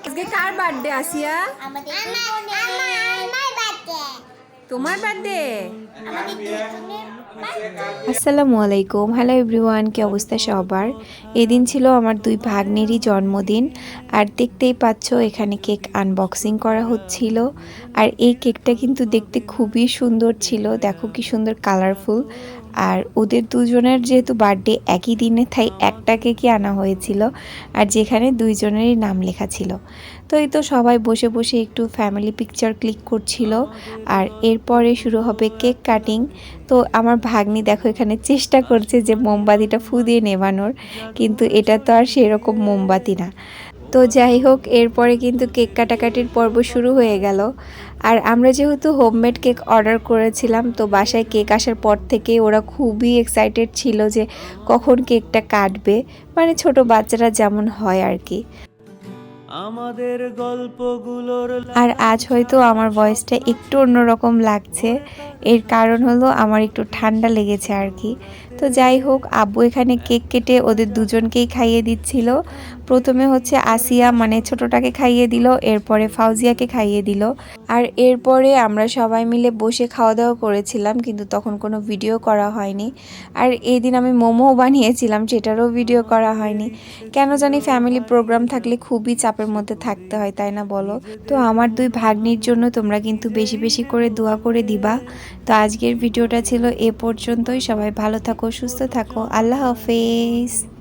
আজকে কার বার্থডে আসিয়া? তোমার বার্থডে? আসসালামু আলাইকুম, হ্যালো এভরিওয়ান, কি অবস্থা সবার? এদিন ছিল আমার দুই ভাগ্নেরই জন্মদিন। আর দেখতেই পাচ্ছ এখানে কেক আনবক্সিং করা হচ্ছিল। আর এই কেকটা কিন্তু দেখতে খুবই সুন্দর ছিল, দেখো কি সুন্দর কালারফুল। আর ওদের দুজনের যেহেতু বার্থডে একই দিনে, তাই একটা কেকই আনা হয়েছিল, আর যেখানে দুইজনেরই নাম লেখা ছিল। তো এই তো সবাই বসে বসে একটু ফ্যামিলি পিকচার ক্লিক করছিল। আর এরপরে শুরু হবে কেক কাটিং। তো আমার ভাগ্নি দেখো এখানে চেষ্টা করছে যে মোমবাতিটা ফু দিয়ে নেভানোর, কিন্তু এটা তো আর সেরকম মোমবাতি না। তো যাই হোক, এরপরে কিন্তু কেক কাটাকাটির পর্ব শুরু হয়ে গেল। আর আমরা যেহেতু হোমমেড কেক অর্ডার করেছিলাম, তো বাসায় কেক আসার পর থেকে ওরা খুবই এক্সাইটেড ছিল যে কখন কেকটা কাটবে, মানে ছোট বাচ্চারা যেমন হয় আর কি। আমাদের গল্পগুলোর আর আজ হয়তো আমার ভয়েসটা একটু অন্যরকম লাগছে, এর কারণ হলো আমার একটু ঠান্ডা লেগেছে আর কি। তো যাই হোক, আব্বু এখানে কেক কেটে ওদের দুজনকেই খাইয়ে দিচ্ছিল। প্রথমে হচ্ছে আসিয়া মানে ছোটটাকে খাইয়ে দিল, এরপরে ফাউজিয়াকে খাইয়ে দিল। আর এরপরে আমরা সবাই মিলে বসে খাওয়া দাওয়া করেছিলাম, কিন্তু তখন কোনো ভিডিও করা হয়নি। আর এই দিন আমি মোমোও বানিয়েছিলাম, সেটারও ভিডিও করা হয়নি। কেন জানি ফ্যামিলি প্রোগ্রাম থাকলে খুবই চাপের মধ্যে থাকতে হয়, তাই না বলো? তো আমার দুই ভাগ্নির জন্য তোমরা কিন্তু বেশি বেশি করে দোয়া করে দিবা। তো আজকের ভিডিওটা ছিল এ পর্যন্তই। সবাই ভালো থাকো, সুস্থ থাকো, আল্লাহ হাফেজ।